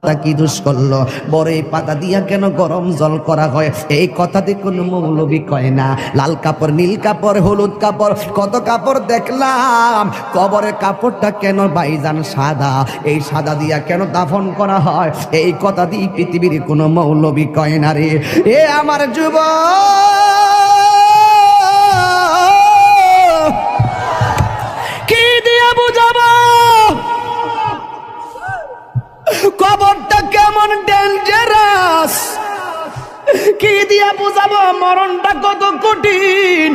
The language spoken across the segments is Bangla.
কি দোষ করলো, বড় এই পাতা দিয়া কেন গরম জল করা হয়? এই কথাতে কোনো মৌলবি কয় না। লাল কাপড়, নীল কাপড়, হলুদ কাপড়, কত কাপড় দেখলাম, কবরের কাপড়টা কেন ভাইজান সাদা? এই সাদা দিয়া কেন দাফন করা হয়? এই কথা দিয়ে পৃথিবীর কোনো মৌলবি কয় না রে। এ আমার যুবক, কি দিয়া বুঝাবো কবরটা কেমন ডেঞ্জারাস? কি দিয়া বুঝাবো মরণটা কত কঠিন?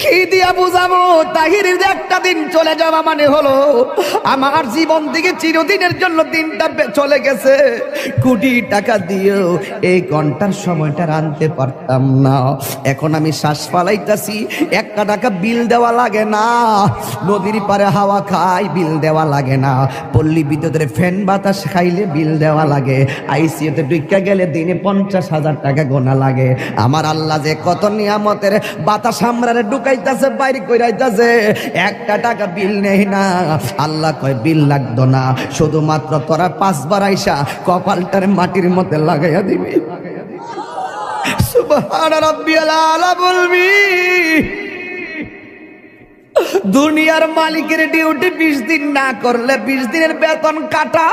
কি দিয়া বুঝাবো তাহিরের একটা দিন চলে যাওয়া মানে হলো আমার জীবন থেকে চিরদিনের জন্য দিনটা চলে গেছে। কোটি টাকা দিয়েও এই ঘন্টার সময়টা আনতে পারতাম না। এখন আমি শ্বাস ফালাইতেছি, 1 টাকা বিল দেওয়া লাগে না। নদীর পারে হাওয়া খাই, বিল দেওয়া লাগে না। পল্লী বিদ্যুতের ফ্যান বাতাস খাইলে বিল দেওয়া লাগে। আইসিইউতে ঢুকা গেলে দিনে 50,000 টাকা গোনা লাগে। আমার আল্লাহ যে কত নিয়ামতের বাতাস আমরা ঢুকাইতেছে, বাইরে কইরাইতেছে, 1 টাকা বিল নেই না। আল্লাহ কয় বিল লাগতো না, শুধুমাত্র তোরা 5 বার আইসা কপালটার মাটির মধ্যে লাগাইয়া দিবি। সুবহান রাব্বিয়াল আলা বলবি। দুনিয়ার মালিকের ডিউটি 20 দিন না করলে 20 দিনের বেতন কাটা।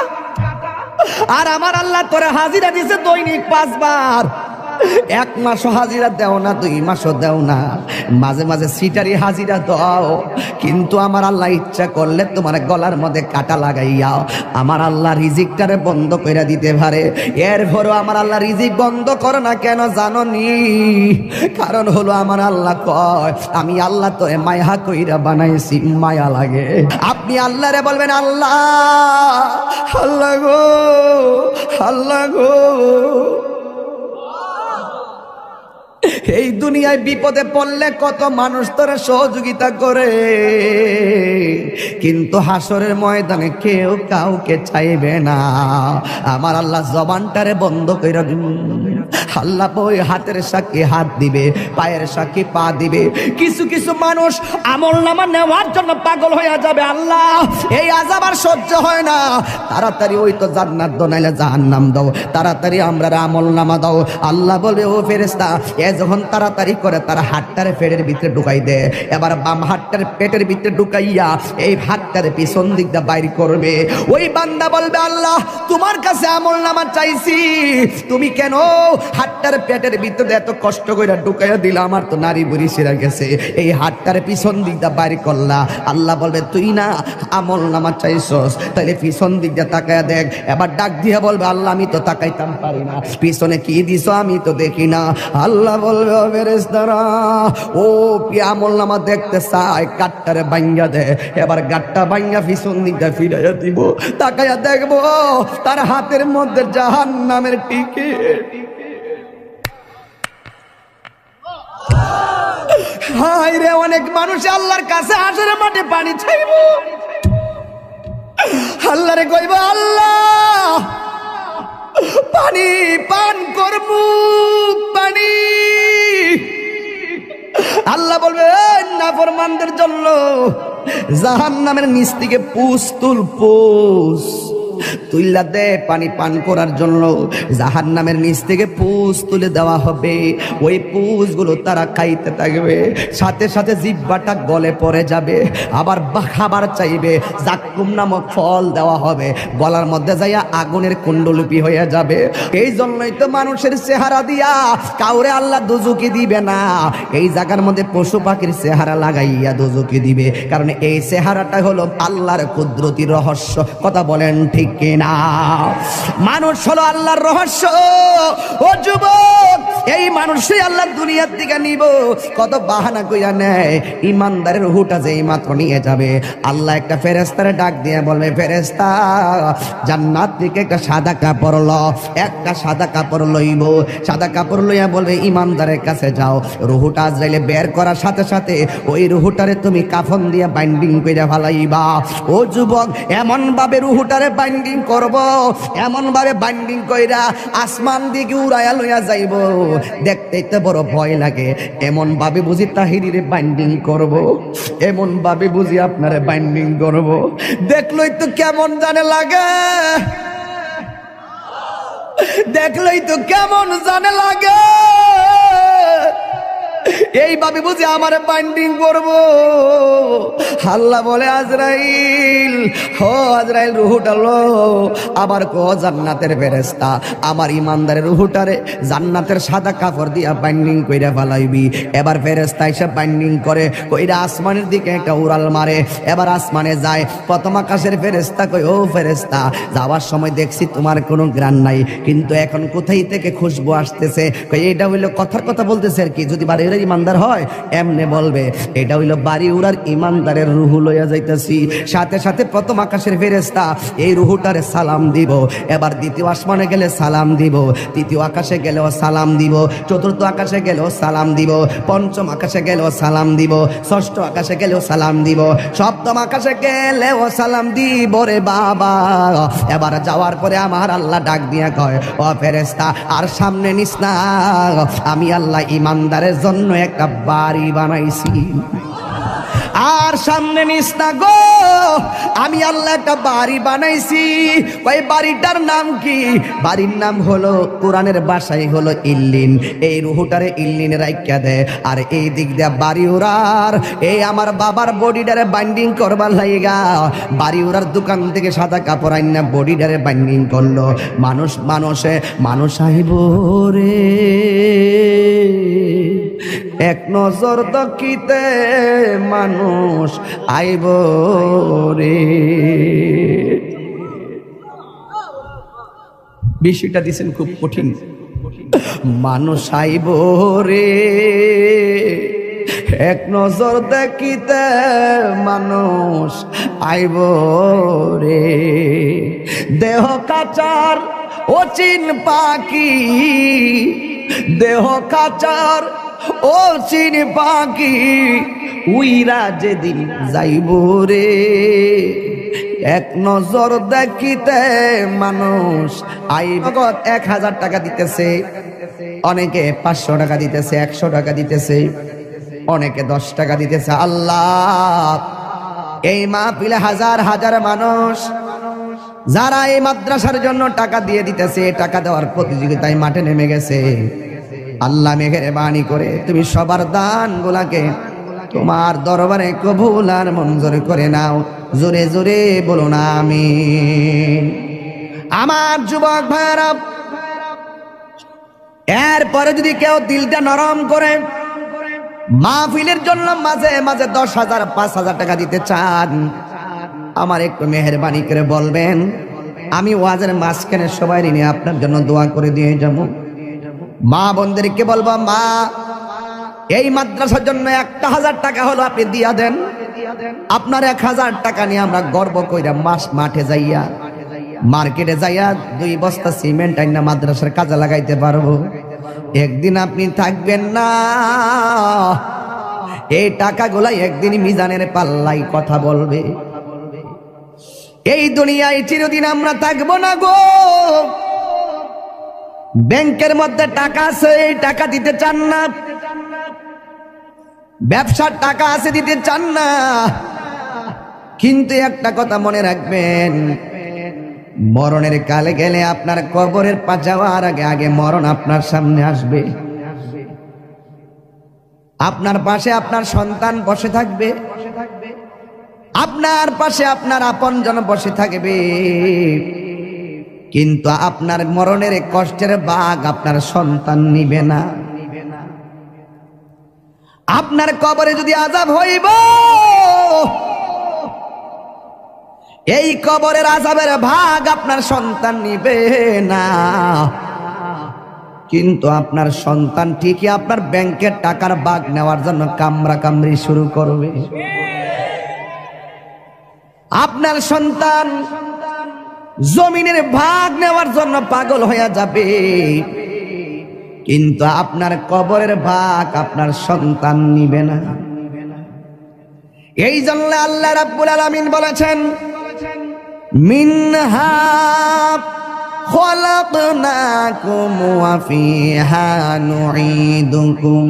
আর আমার আল্লাহ তোরা হাজিরা দিছে দৈনিক 5 বার। 1 মাসও হাজিরা দেও না, 2 মাসও দেও না, মাঝে মাঝে সিটারি হাজিরা দাও। কিন্তু আমার আল্লাহ ইচ্ছা করলে তোমার গলার মধ্যে কাটা লাগাইয়া আমার আল্লাহ রিজিকটারে বন্ধ করে দিতে পারে। এরপরও আমার আল্লাহ রিজিক বন্ধ করে না কেন জানো নি? কারণ হলো আমার আল্লাহ কয় আমি আল্লাহ তো মায়া কইরা বানাইছি, মায়া লাগে। আপনি আল্লাহরে বলবেন আল্লাহ, আল্লাহ গো, আল্লাহ গো। এই দুনিয়ায় বিপদে পড়লে কত মানুষ তোরা সহযোগিতা করে, কিন্তু হাসরের ময়দানে কেউ কাউকে চাইবে না। আমার আল্লাহ জবানটারে বন্ধ করে আল্লাহ ওই হাতের সাক্ষী হাত দিবে, পায়ের সাক্ষী পা দিবে। কিছু কিছু মানুষ আমলনামা নেওয়ার জন্য পাগল হয়ে যাবে। আল্লাহ এই আযাব আর সহ্য হয় না, তাড়াতাড়ি ওই তো জান্নাত দাও নাইলে জাহান্নাম দাও, তাড়াতাড়ি আমরা আমলনামা দাও। আল্লাহ বলবে ও ফেরেশতা, এ যখন তাড়াতাড়ি করে তার হাতটারে পেটের ভিতরে ঢুকাই দে। এবার বাম হাতটার পেটের ভিতরে ঢুকাইয়া এই হাতটারে পিছন দিক দিয়ে বাইর করবে। ওই বান্দা বলবে আল্লাহ তোমার কাছে আমলনামা চাইছি, তুমি কেন হাতটার পেটের ভিতরে এত কষ্ট করে ঢুকাইয়া দিলা? আমার তো নারী বুড়ি সেরা গেছে, এই হাতটারে পিছন দিক দিয়ে বাইর করলা। আল্লাহ বলবে তুই না আমলনামা চাইছস, তাহলে পিছন দিক দিয়ে তাকায়া দেখ। এবার ডাক দিয়ে বলবে আল্লাহ আমি তো তাকাইতাম পারি না, পিছনে কি দিছো আমি তো দেখি না। আল্লাহ বলবে ও ফেরেশতারা, ও কি আমলনামা দেখতে চায়? গাটটারে ভাঙ্গা দে। এবার গাটটা ভাঙ্গা পিছন দিক দিয়ে ফিরাইয়া দিব, তাকায়া দেখবো তার হাতের মধ্যে জাহান্নামের টিকিট। হায় রে, অনেক মানুষ আল্লাহর কাছে হাসরের মাঠে পানি চাইব। আল্লাহরে কইব আল্লাহ পানি পান করব, পানি। আল্লাহ বলবে নাফরমানদের জন্য জাহান্নামের নিচ থেকে পুষ তুল, পুষ তুইলা দে পানি পান করার জন্য। জাহান্নামের নিচ থেকে পুষ তুলে দেওয়া হবে। ওই পুষগুলো তারা খাইতে থাকবে, সাথে সাথে জিহ্বাটা গলে পড়ে যাবে। আবার খাবার চাইবে, জাক্কুম নামক ফল দেওয়া হবে, গলার মধ্যে যাইয়া আগুনের কুণ্ডলিপি হয়ে যাবে। এই জন্যই তো মানুষের চেহারা দিয়া কাউরে আল্লাহ দোজখে দিবে না। এই জায়গার মধ্যে পশু পাখির চেহারা লাগাইয়া দোজখে দিবে, কারণ এই চেহারাটা হলো আল্লাহর কুদরতি রহস্য। কথা বলেন ঠিক কিনা? মানুষ হলো আল্লাহর রহস্য। ও যুবক, এই মানুষই আল্লাহ দুনিয়ার দিকে নিব, কত বাহানা কইরা নেয়। ইমানদারের রূহটা যেই মাত্র নিয়ে যাবে, আল্লাহ একটা ফেরেশতারে ডাক দিয়ে বলবে ফেরেশতা জান্নাত থেকে একটা সাদা কাপড় ল। একটা সাদা কাপড় লইব, সাদা কাপড় লইয়া বলবে ইমানদারের কাছে যাও। রূহটা আজরাইলে বের করার সাথে সাথে ওই রূহটারে তুমি কাফন দিয়ে বাইন্ডিং কইরা ফেলাইবা। ও যুবক, এমন ভাবে রূহটারে বাইন্ডিং করব, এমন ভাবে বাইন্ডিং কইরা আসমান দিকে উড়াইয়া লইয়া যাইব, দেখতেই তো বড় ভয় লাগে। এমন ভাবে বুঝি তাহিরিরে বাইন্ডিং করব, এমন ভাবে বুঝি আপনারে বাইন্ডিং করব, দেখলই তো কেমন জানে লাগে। দেখলেই তো কেমন জানে লাগে, এইভাবে বুঝি আমার বাইন্ডিং করবো। আল্লাহ বলে আজরাইল, হো আজরাইল রুহুটা লো। আবার কো জান্নাতের ফেরেশতা আমার ইমানদারের রুহুটারে জান্নাতের সাদা কাপড় দিয়া বাইন্ডিং কইরা ফেলাইবি। এবার ফেরেশতা এসে বাইন্ডিং করে কইরা আসমানের দিকে একটা উড়াল মারে। এবার আসমানে যায়, প্রথম আকাশের ফেরেশতা কই ও ফেরেশতা যাওয়ার সময় দেখছি তোমার কোনো ঘ্রাণ নাই, কিন্তু এখন কোথায় থেকে খুশবু আসতেছে? কই এটা হইলো কথার কথা বলতেছে আর কি, যদি বাড়ি উড়ার ইমানদার হয় এমনে বলবে এটা হইলো বাড়ি উড়ার ইমানদারের রুহু লইয়া যাইতেছি। সাথে সাথে প্রথম আকাশের ফেরেশতা এই রুহুটারে সালাম দিব। এবার দ্বিতীয় আসমানে গেলে সালাম দিব, তৃতীয় আকাশে গেলেও সালাম দিব, চতুর্থ আকাশে গেলেও সালাম দিব, পঞ্চম আকাশে গেলেও সালাম দিব, ষষ্ঠ আকাশে গেলেও সালাম দিব, সপ্তম আকাশে গেলেও সালাম দিব রে বাবা। এবার যাওয়ার পরে আমার আল্লাহ ডাক দিয়া কয় ও ফেরেশতা আর সামনে নিস না, আমি আল্লাহ ইমানদারের জন্য একটা বাড়ি বানাইছি। আর সামনে নিস না গো, আমি আল্লাহ একটা বাড়ি বানাইছি। ওই বাড়িটার নাম কি? বাড়ির নাম হলো কোরআনের ভাষায় হলো ইল্লিন। এই রুহুটারে ইল্লিনে রাইখা দে। আর এই দিক দিয়ে বাড়ি উড়ার এই আমার বাবার বডিটারে বাইন্ডিং করবার লাইগা বাড়ি উড়ার দোকান থেকে সাদা কাপড় আইনা বডিটারে বাইন্ডিং করলো। মানুষ আইব রে এক নজর দেখিতে, মানুষ আইব রে। বিষয়টা দিছেন খুব কঠিন। মানুষ আইব রে এক নজর দেখিতে, মানুষ আইব রে। দেহ কাচার অচিন পাখি, দেহ কাচার ও চিন পাখি উইরা যেদিন যাইব রে এক নজর দেখিতে, মানুষ আইব। 1000 টাকা দিতেছে, অনেকে 500 টাকা দিতেছে, 100 টাকা দিতেছে, অনেকে 10 টাকা দিতেছে। আল্লাহ এই মাহফিলে হাজার হাজার মানুষ যারা এই মাদ্রাসার জন্য টাকা দিয়ে দিতেছে, টাকা দেওয়ার প্রতিযোগিতায় মাঠে নেমে গেছে। আল্লাহ মেহেরবানি করে তুমি সবার দান গুলাকে তোমার দরবারে কবুল আর মঞ্জুর করে নাও। জোরে জোরে বলো না আমিন। আমার যুবক ভাইরা, এরপরে যদি কেউ দিলটা নরম করে মাহফিলের জন্য মাঝে মাঝে 10,000 5,000 টাকা দিতে চান, আমার একটু মেহেরবানি করে বলবেন, আমি ওয়াজের মাঝখানে সবাই নিয়ে আপনার জন্য দোয়া করে দিয়ে যাব। মা বোনদেরকে বলবো, মা এই মাদ্রাসার জন্য 1,000 টাকা হলো আপনি দিয়া দেন। আপনার 1,000 টাকা নিয়ে আমরা গর্ব কইরা মাঠে যাইয়া মার্কেটে যাইয়া 2 বস্তা সিমেন্ট আইনা মাদ্রাসার কাজে লাগাইতে পারবো। একদিন আপনি থাকবেন না, এই টাকাগুলা একদিন মিজানের পাল্লাই কথা বলবে। এই দুনিয়ায় চিরদিন আমরা থাকবো না গো। ব্যাংকের মধ্যে টাকা আছে, এই টাকা দিতে চান না, ব্যবসার টাকা আছে দিতে চান না, কিন্তু একটা কথা মনে রাখবেন, মরণের কালে গেলে আপনার কবরের পা যাওয়ার আগে আগে মরণ আপনার সামনে আসবে। আপনার পাশে আপনার সন্তান বসে থাকবে, আপনার পাশে আপনার আপনজন বসে থাকবে, কিন্তু আপনার মরণের কষ্টের ভাগ আপনার সন্তান নিবে না। আপনার কবরে যদি আযাব হইব, এই কবরের আযাবের ভাগ আপনার সন্তান নিবে না, কিন্তু আপনার সন্তান ঠিকই আপনার ব্যাংকের টাকার ভাগ নেওয়ার জন্য কামরা কামড়ি শুরু করবে। আপনার সন্তান জমিনের ভাগ নেওয়ার জন্য পাগল হয়ে যাবে, কিন্তু আপনার কবরের ভাগ আপনার সন্তান নিবে না। এই জন্য আল্লাহ রাব্বুল আলামিন বলেছেন, মিনহা খলাকনাকুম ওয়া ফিহা নুঈদুকুম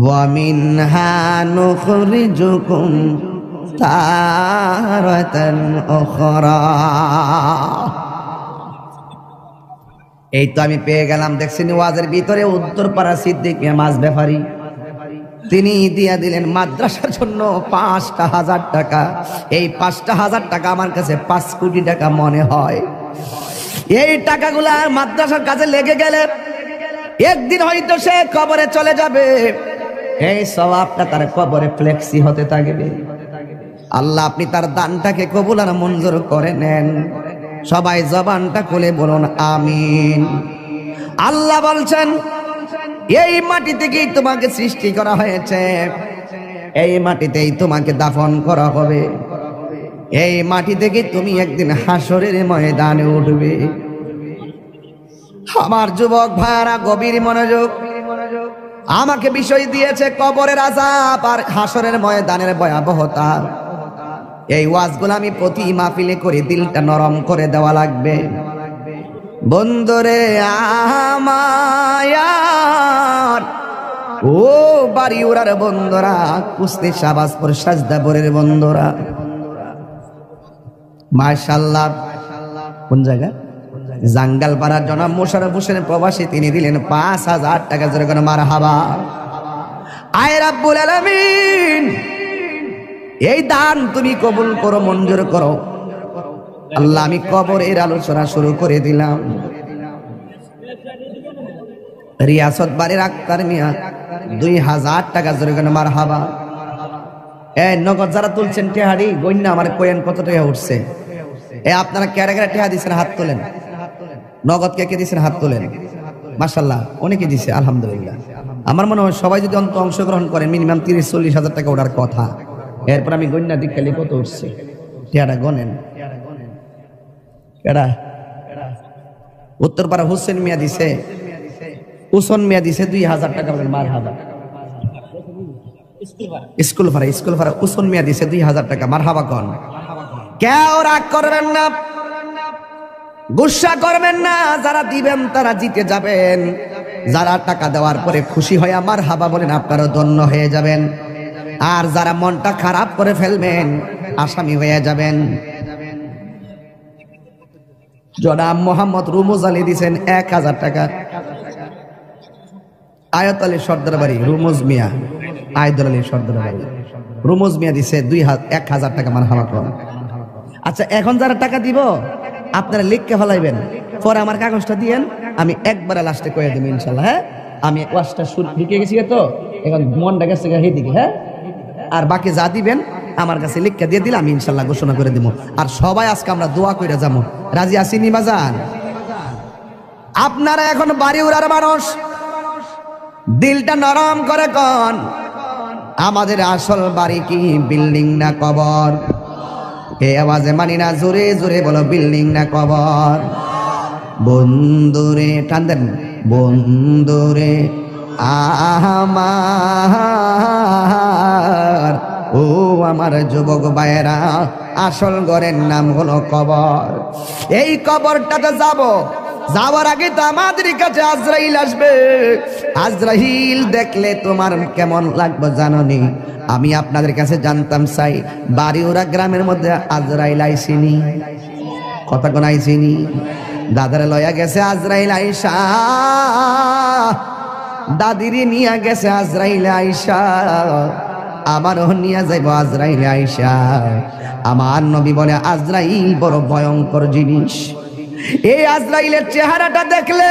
ওয়া মিনহা নুখরিজুকুম তারাতান উখরা। এই তো আমি পেয়ে গেলাম। দেখছেন ওয়াজের ভিতরে উত্তরপাড়া সিদ্দিক মিয়া মাছ ব্যাপারী, তিনি দিয়া দিলেন মাদ্রাসার জন্য ৫,০০০ টাকা। এই ৫,০০০ টাকা আমার কাছে ৫ কোটি টাকা মনে হয়। এই টাকাগুলা মাদ্রাসার কাজে লেগে গেলে একদিন হয়তো সে কবরে চলে যাবে, এই সওয়াবটা তার কবরে ফ্লেক্সি হতে থাকবে। আল্লাহ আপনি তার দানটাকে কবুল আর মঞ্জুর করে নেন। সবাই জবানটা খুলে বলুন আমিন। আল্লাহ বলছেন এই মাটি থেকেই তোমাকে সৃষ্টি করা হয়েছে, এই মাটিতেই তোমাকে দাফন করা হবে, এই মাটি থেকে তুমি একদিন হাসরের ময়দানে উঠবে। আমার যুবক ভাইরা গভীর মনোযোগ, আমাকে বিষয় দিয়েছে কবরের আযাব আর হাসরের ময়দানের ভয়াবহতা। এই ওয়াজগুলো আমি প্রতি মাহফিলে করে দিলটা নরম করে দেওয়া লাগবে। বন্ধুরে আমার, ও বাড়ি ওরার বন্ধুরা, কুস্তি শাহবাজপুর সাজদাপুরের বন্ধুরা, মাশাআল্লাহ। কোন জায়গা? জাঙ্গালপাড়ার জনাব মোশাররফ হোসেন প্রবাসী, তিনি দিলেন ৫,০০০ টাকা। জোরে করে মারহাবা। আয় রাব্বুল আলামিন, এই দান তুমি কবুল করো, মঞ্জুর করো। আল্লাহ আমি কবরের আলোচনা শুরু করে দিলাম। রিয়াসত বাড়ির আক্তার মিয়া ২,০০০ টাকা। জোরে করে মারহাবা। নগদ যারা তুলছেন টেহারি গইন্না আমার কোয়েন কত টাকা উঠছে? আপনারা কেড়ে কেড়ে টেহা দিচ্ছেন, হাত তোলেন। নগদ কে কে দিচ্ছেন হাত তোলেন। মাশাআল্লাহ অনেকে দিছে, আলহামদুলিল্লাহ। আমার মনে হয় সবাই যদি অংশগ্রহণ করে মিনিমাম ৩০-৪০ হাজার টাকা ওঠার কথা। এরপর আমি গইন্না দিক খালি কত উঠছে টেহাটা গনেন। কেডা? উত্তরপাড়া হোসেন মিয়া দিছে, উসন মিয়া দিছে ২,০০০ টাকা। মারহাবা। স্কুল ভাড়া উসন মিয়া দিছে ২,০০০ টাকা। মারহাবা কন। কেউ রাগ করবেন না, গুসা করবেন না। যারা দিবেন তারা জিতে যাবেন, যারা টাকা দেওয়ার পরে খুশি হয়ে মারহাবা বলেন আপনারা ধন্য হয়ে যাবেন। আর যারা মনটা খারাপ করে ফেলবেন আসামি হয়ে যাবেন। জনাব মোহাম্মদ রুমুজ আলী দিছেন ১,০০০ টাকা। আয়াত আলী সর্দার বাড়ি রুমুজ মিয়া, আয়দুল আলী সর্দার বাড়ি রুমুজ মিয়া দিছে ১,০০০ টাকা। মারহাবা কন। আচ্ছা এখন যারা টাকা দিব আপনারা লিখকে ফেলাইবেন, পরে আমার কাগজটা দিয়েন, আমি একবারে লাস্টে কয়ে দেব ইনশাল্লাহ। হ্যাঁ, আমি ওয়াজটা শুরু শিখে গেছি তো, এখন মনটা গেছে সেইদিকে। হ্যাঁ, আর বাকি যা দিবেন আমার কাছে লিখকে দিয়ে দিলে আমি ইনশাল্লাহ ঘোষণা করে দিব। আর সবাই আজকে আমরা দোয়া করে যাবো। রাজি আছি নিমাজান? আপনারা এখন বাড়ি উড়ার মানুষ, দিলটা নরম করে কন, আমাদের আসল বাড়ি কি বিল্ডিং না কবর? এই আওয়াজে মানি না, জোরে জোরে বলো বিল্ডিং না কবর? বন্ধুরে টান, বন্ধুরে আমার, ও আমার যুবক ভাইয়েরা, আসল ঘরের নাম হলো কবর। এই কবরটাতে যাব, যাওয়ার আগে তো আমাদের কাছে আজরাইল আসবে। আজরাইল দেখলে তোমার কেমন লাগবে জানোনি? আমি আপনাদের কাছে জানতাম চাই, বাড়িওরা গ্রামের মধ্যে আজরাইল আইসিনি? কথা কোন আইসিনি? দাদারে লয়া গেছে আজরাইল আইসা, দাদিরে নিয়ে গেছে আজরাইল আইসা, আমারও নিয়ে যাইব আজরাইল আইসা। আমার নবী বলে আজরাইল বড় ভয়ঙ্কর জিনিস। এই আজরাইলের চেহারাটা দেখলে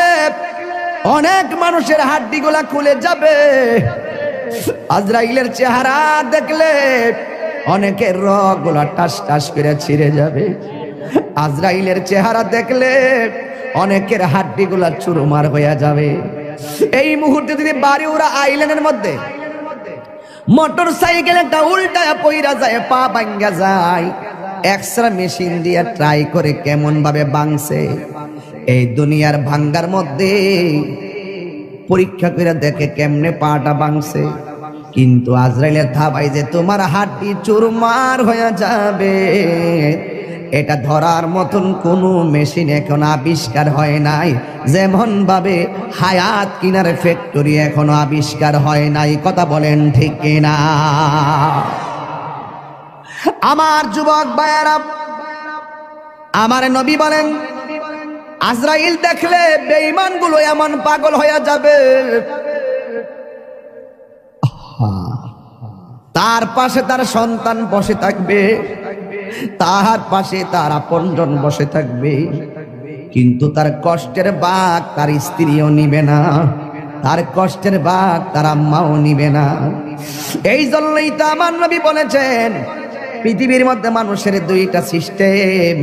অনেক মানুষের হাড্ডিগুলা খুলে যাবে। আজরাইলের চেহারা দেখলে অনেকের রগগুলা টাস টাস করে ছিঁড়ে যাবে। আজরাইলের চেহারা দেখলে অনেকের হাড্ডিগুলা চুরমার হয়ে যাবে। এই মুহূর্তে যদি বাড়িওরা আইল্যান্ডের মধ্যে মোটর সাইকেল একটা উল্টায় পইরা যায়, পা ভাঙ্গা যায়, এক্সরে মেশিন দিয়ে ট্রাই করে কেমন ভাবে ভাঙছে। এই দুনিয়ার ভাঙ্গার মধ্যে পরীক্ষা করে দেখে কেমনে পাটা ভাঙছে। কিন্তু আজরাইলের থাবাই যে তোমার হাড্ডি চুরমার হয়ে যাবে, এটা ধরার মতন কোনো মেশিন এখন আবিষ্কার হয় নাই। যেমন ভাবে হায়াত কিনার ফ্যাক্টরি এখনো আবিষ্কার হয় নাই। কথা বলেন ঠিক কিনা? আমার যুবক ভাইয়েরা, আমার নবী বলেন আজরাইল দেখলে বেঈমানগুলো এমন পাগল হয়ে যাবে, তার পাশে তার সন্তান বসে থাকবে, তার পাশে তার আপনজন বসে থাকবে, কিন্তু তার কষ্টের ভাগ তার স্ত্রীও নিবে না, তার কষ্টের ভাগ তার আম্মাও নিবে না। এই জন্যই তো আমার নবী বলেছেন পৃথিবীর মধ্যে মানুষের দুইটা সিস্টেম,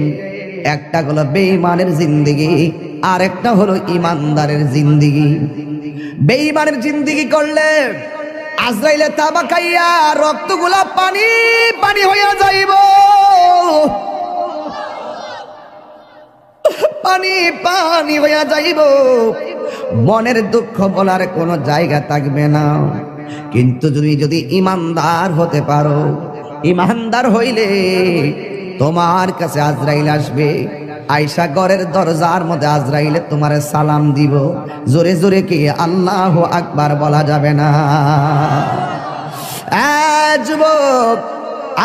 একটা হলো বেঈমানের জিন্দেগি, আর একটা হলো ইমানদারের জিন্দেগি। বেঈমানের জিন্দেগি করলে আজরাইলে তাবা খাইয়া রক্তগুলা পানি পানি হইয়া যাইব, পানি পানি হইয়া যাইব, মনের দুঃখ বলার কোনো জায়গা থাকবে না। কিন্তু যদি ইমানদার হতে পারো, ইমানদার হইলে তোমার কাছে আজরাইল আসবে, আয়েশা ঘরের দরজার মধ্যে আজরাইলে তোমার সালাম দিব, জোরে জোরে কি আল্লাহু আকবার বলা যাবে না? যুবক,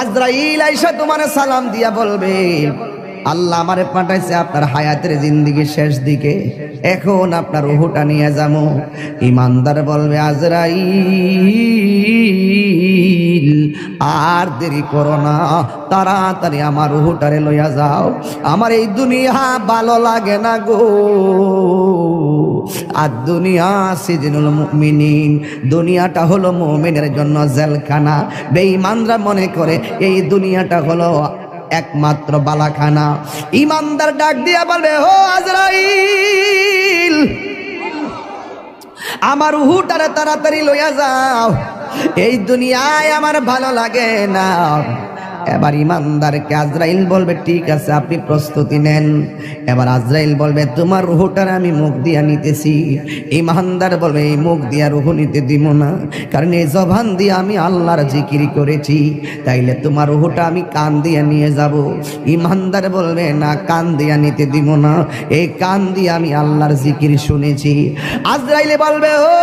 আজরাইল আয়েশা তোমার সালাম দিয়া বলবে, আল্লাহ আমারে পাঠাইছে আপনার হায়াতের জিন্দেগির শেষ দিকে, এখন আপনার রূহটা নিয়ে যাবো। ইমানদার বলবে, আজরাইল আর দেরি করো না, তাড়াতাড়ি আমার রূহটারে লইয়া যাও, আমার এই দুনিয়া ভালো লাগে না গো। আর দুনিয়া সিজনুল মুমিনিন, দুনিয়াটা হলো মুমিনের জন্য জেলখানা। বেঈমানরা মনে করে এই দুনিয়াটা হলো একমাত্র বালাখানা। ইমানদার ডাক দিয়া বলবে, ও আজরাইল আমার রূহটারে তাড়াতাড়ি লইয়া যাও, এই দুনিয়ায় আমার ভালো লাগে না। এবার ইমানদারকে আজরাইল বলবে, ঠিক আছে আপনি প্রস্তুতি নেন। এবার আজরাইল বলবে, তোমার রূহটার আমি মুখ দিয়া নিতেছি। ইমানদার বলবে, এই মুখ দিয়া রূহ নিতে দিব না, কারণ এই জবান দিয়ে আমি আল্লাহর জিকির করেছি, তাইলে তোমার রূহটা আমি কান দিয়া নিয়ে যাব। ইমানদার বলবে, না কান দিয়া নিতে দিব না, এই কান দিয়ে আমি আল্লাহর জিকির শুনেছি। আজরাইলে বলবে, ও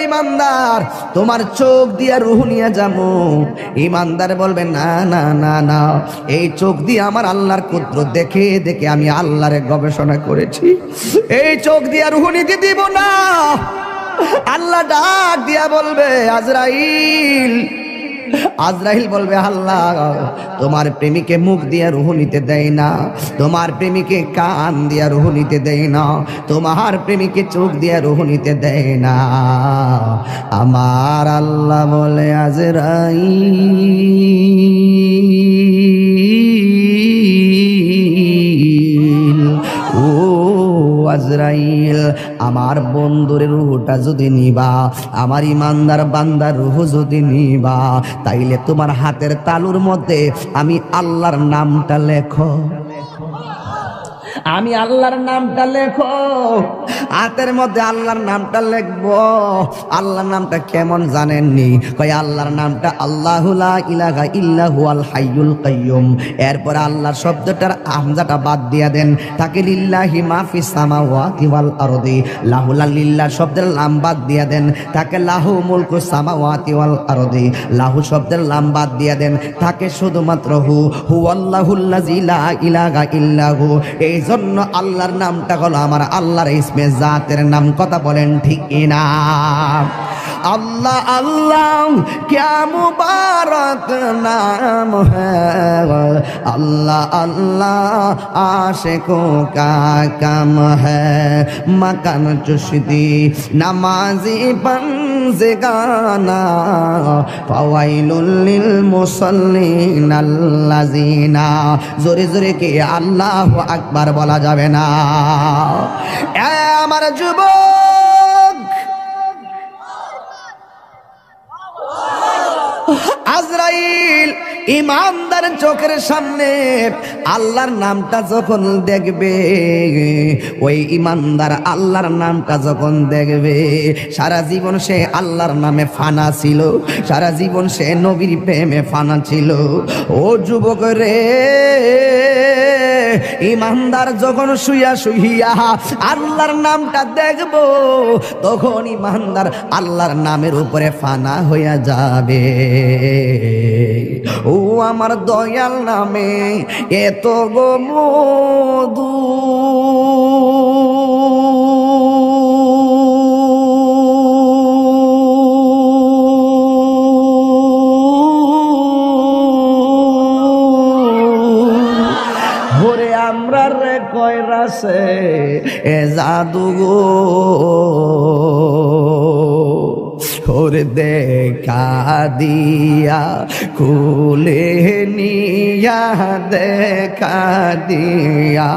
ইমানদার তোমার চোখ দিয়া রূহ নিয়ে যাবো। ইমানদার বলবে, না না না না, এই চোখ দিয়ে আমার আল্লাহর কুদরত দেখে দেখে আমি আল্লাহরে গবেষণা করেছি, এই চোখ দিয়ে রূহ নিতে দিব না। আল্লাহ ডাক দিয়া বলবে, আজরাইল। আজরাইল বলবে, আল্লাহ তোমার প্রেমিকে মুখ দিয়া রূহ নিতে দেয় না, তোমার প্রেমিকে কান দিয়া রূহ নিতে দেয় না, তোমার প্রেমিকে চোখ দিয়া রূহ নিতে দেয় না। আমার আল্লাহ বলে, আজরাইল ও আজরাইল, আমার বন্ধুর রূহটা যদি নিবা, আমার ইমানদার বান্দার রূহ যদি নিবা, তাইলে তোমার হাতের তালুর মধ্যে আমি আল্লাহর নামটা লেখো, আমি আল্লাহর নামটা লেখো। হাতের মধ্যে আল্লাহর নামটা লিখবো। আল্লাহর নামটা কেমন জানেননি? কয় আল্লাহর নামটা আল্লাহু লা ইলাহা ইল্লা হুয়াল হাইয়ুল কাইয়ুম। এরপর আল্লাহর শব্দটার হামজাটা বাদ দিয়া দেন, তাকে লিল্লাহি মা ফিস সামাওয়াতি ওয়াল আরদি। লাহুল লিল্লাহ শব্দের লাম বাদ দিয়া দেন, তাকে লাহু মুলকুস সামাওয়াতি ওয়াল আরদি। লাহু শব্দের লাম বাদ দিয়া দেন, তাকে শুধুমাত্র হুয়াল্লাহুল্লাযী লা ইলাহা ইল্লা হু। এই জন্য আল্লাহর নামটা হলো আমার আল্লাহর ইসমে জাতের নাম। কথা বলেন ঠিক না? अल्लाह अल्लाह क्या मुबारक नाम है, अल्लाह अल्लाह आशिकों का काम है। मकान चुश्ती नमाजी बंज़गाना फवाइलुल लिल मुसल्लिन अल्लज़ीना। जोरे जोरे के अल्लाहु আকবার বলা যাবে না। আমার যুবক, আজরাইল ইমানদার চোখের সামনে আল্লাহর নামটা যখন দেখবে, ওই ইমানদার আল্লাহর নামটা যখন দেখবে, সারা জীবন সে আল্লাহর নামে ফানা ছিল, সারা জীবন সে নবীর প্রেমে ফানা ছিল। ও যুবক রে, ইমানদার যখন শুইয়া শুইয়া আল্লাহর নামটা দেখবো, তখন ইমানদার আল্লাহর নামের উপরে ফানা হইয়া যাবে। ও আমার দয়াল নামে এত গো মধু, করছে এ জাদু গো ওরে দেখা দিয়া কুলে নিয়া দেখা দিয়া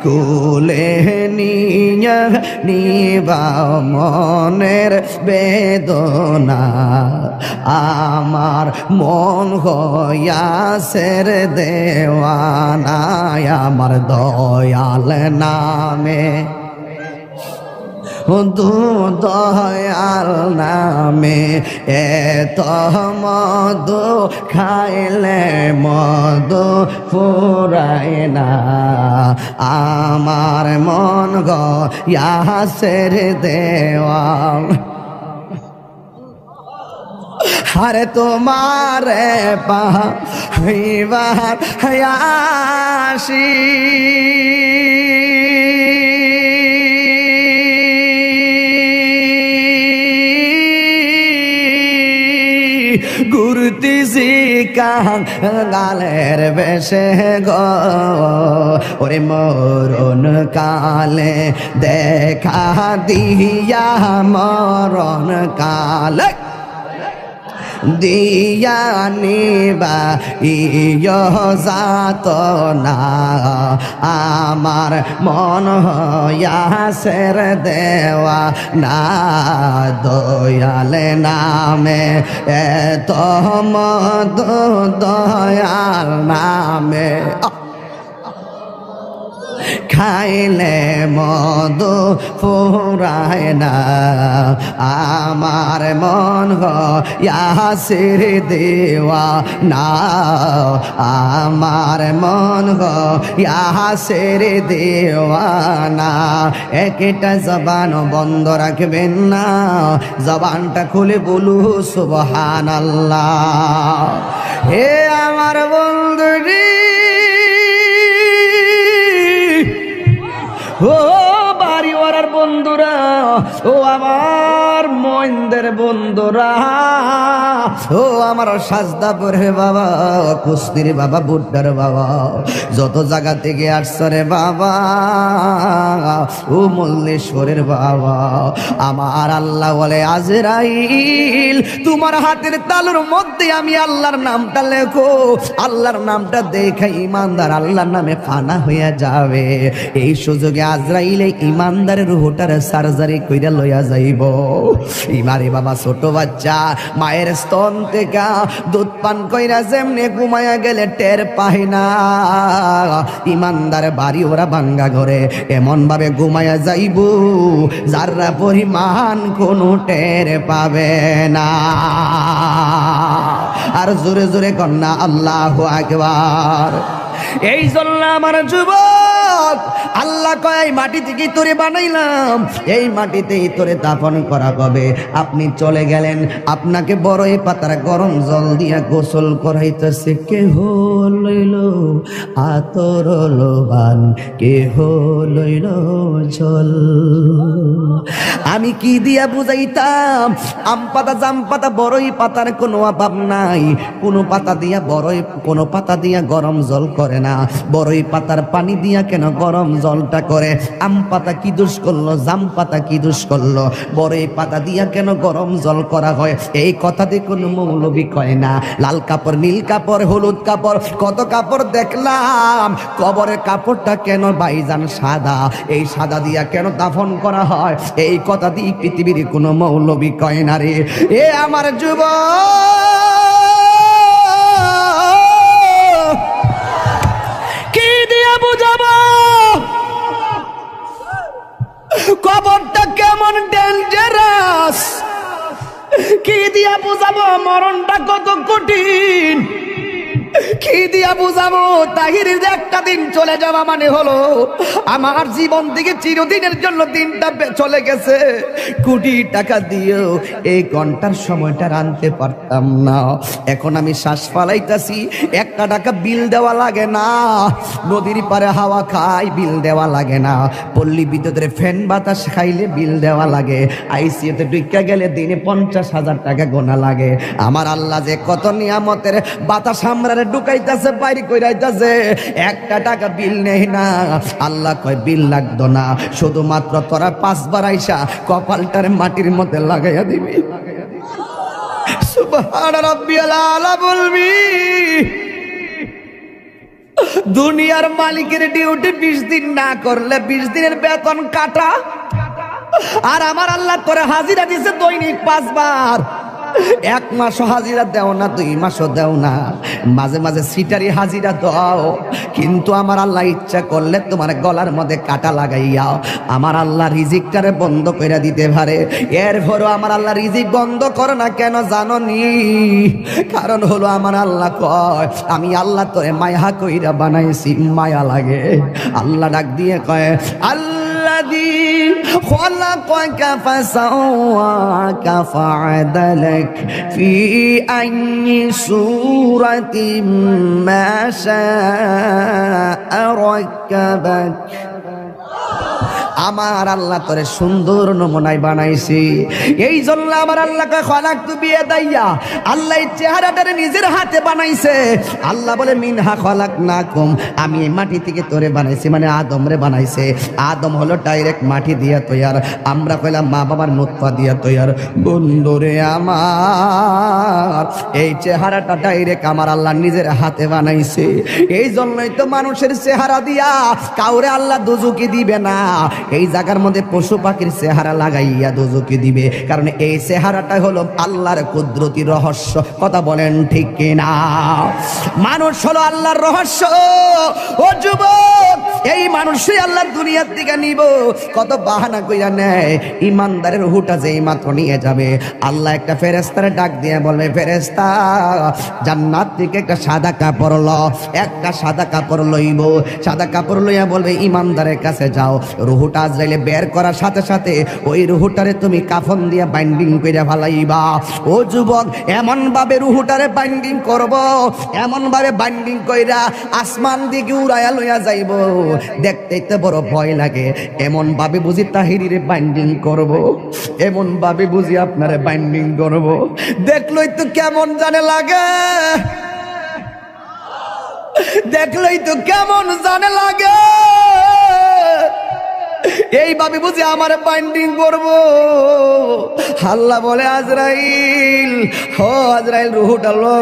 কুলে নিয়া নিবা মনের বেদনা আমার মন হইয়াছে রে দেওয়ানা আমার দয়াল নামে দয়াল নামে এত মধু খাইলে মধু ফুরায় না আমার মন গয়াসের দেওয়াল হরে তোমারে পাইবার হায়াসি ঘুরতেছি কাঙালের বেশে গো ওরে মরণ কালে দেখা দিয়া মরণ কালে দিয়া নিবা ইয় যাত না আমার মন হইয়াছে রে দেওয়া না দয়ালে নামে এত মধু দয়াল নামে খাইলে মধু ফুরায় না আমার মন গয়াসের দেওয়া না আমার মন গয়াসের দেওয়া না একটা জবান বন্ধ রাখবেন না জবানটা খুলে বলু সুবহানাল্লাহ হে আমার বন্ধুরি ও বাড়িওয়ালার বন্ধুরা ও আমার মইনদের বন্ধুরা ও আমার সাজদাপুরের বাবা কুস্তির বাবা বুড্ডার বাবা যত জায়গা থেকে আসছে রে বাবা ও মল্লেশ্বরের বাবা আমার আল্লাহ বলে আজরাইল তোমার হাতের তালুর মধ্যে আমি আল্লাহর নামটা লেখো আল্লাহর নামটা দেখে ইমানদার আল্লাহর নামে ফানা হইয়া যাবে এই সুযোগে আজরাইলে ইমানদারের রুহটার সার্জারি কইরা লইয়া যাইব ইমারে বাবা ছোট বাচ্চা মায়ের স্তন থেকে দুধ পান কইরা যেমনে ঘুমায়া গেলে টের পায় না ইমানদার বাড়ি ওরা ভাঙ্গা ঘরে এমন ভাবে ঘুমায়া যাইব যারা পরিমাণ কোনো টের পাবে না আর জোরে জোরে কন্যা আল্লাহু আকবার এই জন্য আমার যুবক আল্লাহ কয় মাটি থেকে তোরে বানাইলাম এই মাটিতেই তোরে দাফন করা হবে আপনি চলে গেলেন আপনাকে বড়ই পাতার গরম জল দিয়া গোসল করাইতেছে কেহ লইল আতর লোবান কেহ লইল জল আমি কি দিয়া বুঝাইতাম আম পাতা জাম পাতা বড়ই পাতার কোনো অভাব নাই কোনো পাতা দিয়া বড়ই কোনো পাতা দিয়া গরম জল করে না বড়ই পাতার পানি দিয়া কেন গরম জলটা করে আম পাতা কি দোষ করলো জাম পাতা কি দোষ করলো বড়ই পাতা দিয়া কেন গরম জল করা হয় এই কথাতে কোনো মৌলবি কয় না লাল কাপড় নীল কাপড় হলুদ কাপড় কত কাপড় দেখলাম কবরের কাপড়টা কেন ভাইজান সাদা এই সাদা দিয়া কেন দাফন করা হয় এই কথা দিয়ে পৃথিবীর কোনো মৌলবি কয় না রে এ আমার যুবক কি দিয়া বুঝাবো কবরটা কেমন ডেঞ্জারাস কি দিয়া বুঝাবো মরণটা কত কঠিন কি দিয়া বুঝাবো তাহিরের যে একটা দিন চলে যাওয়া মানে হলো আমার জীবন থেকে চিরদিনের জন্য দিনটা চলে গেছে কোটি টাকা দিয়েও এই ঘন্টার সময়টা আনতে পারতাম না এখন আমি শ্বাস ফালাইতাছি 1 টাকা বিল দেওয়া লাগে না নদীর পারে হাওয়া খাই বিল দেওয়া লাগে না পল্লী বিদ্যুতের ফ্যান বাতাস খাইলে বিল দেওয়া লাগে আইসিইউতে ঢুকে গেলে দিনে 50,000 টাকা গোনা লাগে আমার আল্লাহ যে কত নিয়ামতের বাতাস আমরা ঢুকাইতেছে বাইরে কইরাইতেছে, একটা টাকা বিল নেই না। আল্লাহ কয় বিল লাগতো না, শুধুমাত্র তোরা 5 বার আইসা কপালটার মাটির মধ্যে লাগাইয়া দিবি। সুবহান রাব্বিয়াল আলা বলবি। দুনিয়ার মালিকের ডিউটি 20 দিন না করলে 20 দিনের বেতন কাটা। আর আমার আল্লাহ তোরে হাজিরা দিছে দৈনিক 5 বার। 1 মাসও হাজিরা দেও না, 2 মাসও দেও না, মাঝে মাঝে সিটারি হাজিরা দাও, কিন্তু আমার আল্লাহ ইচ্ছা করলে তোমার গলার মধ্যে কাটা লাগাইয়া আমার আল্লাহ রিজিকটারে বন্ধ করে দিতে পারে। এরপরও আমার আল্লাহ রিজিক বন্ধ করে না কেন জানো নি? কারণ হলো আমার আল্লাহ কয় আমি আল্লাহ তোরে মায়া কইরা বানাইছি, মায়া লাগে। আল্লাহ ডাক দিয়ে কয় আল্লাযী খলাকাকা ফাসাওয়াকা ফাআদালাক ফি আইয়ি সূরাতিন মা শাআ রাক্কাবাক। আমার আল্লাহ তোরে সুন্দর নমুনায় বানাইছি, এই জন্য আমার আল্লাহকে খলাকতু বিয়াদাইয়া, আল্লাহ এই চেহারাটারে নিজের হাতে বানাইছে। আল্লাহ বলে মিনহা খলাকনাকুম, আমি এই মাটি থেকে তোরে বানাইছি, মানে আদম রে বানাইছে। আদম হলো ডাইরেক্ট মাটি দিয়া তৈয়ার, আমরা কইলাম মা বাবার নুতফা দিয়া তৈয়ার। বন্ধুরে আমার এই চেহারাটা ডাইরেক্ট আমার আল্লাহ নিজের হাতে বানাইছে। এই জন্যই তো মানুষের চেহারা দিয়া কাউরে আল্লাহ দুজুকি দিবে না, এই জায়গার মধ্যে পশু পাখির চেহারা লাগাইয়া দোজকে দিবে, কারণ এই চেহারাটা হলো আল্লাহর কুদরতি রহস্য। কথা বলেন ঠিক কিনা? মানুষ হলো আল্লাহর রহস্য। ও যুবক, এই মানুষই আল্লাহর দুনিয়ার দিকে নিব, কত বাহানা কইরা নেয়। ইমানদারের রূহটা যেই মাত্র নিয়ে যাবে, আল্লাহ একটা ফেরেশতারে ডাক দিয়ে বলবে, ফেরেশতা জান্নাত থেকে একটা সাদা কাপড় ল। একটা সাদা কাপড় লইব, সাদা কাপড় লইয়া বলবে ইমানদারের কাছে যাও। রূহটা আজরাইলে বের করার সাথে সাথে ওই রূহটারে তুমি কাফন দিয়া বাইন্ডিং কইরা ফালাইবা। ও যুবক, এমন ভাবে রূহটারে বাইন্ডিং করব, এমন ভাবে বাইন্ডিং কইরা আসমান দিকে উড়াইয়া লইয়া যাইব, দেখতেই তো বড় ভয় লাগে। এমন ভাবে বুঝি তাহিরিরে বাইন্ডিং করব, এমন ভাবে বুঝি আপনারে বাইন্ডিং করব, দেখলই তো কেমন জানে লাগে, দেখলই তো কেমন জানে লাগে। এইভাবে বুঝি আমার বাইন্ডিং করবো। আল্লাহ বলে আজরাইল, হো আজরাইল রূহটা লো।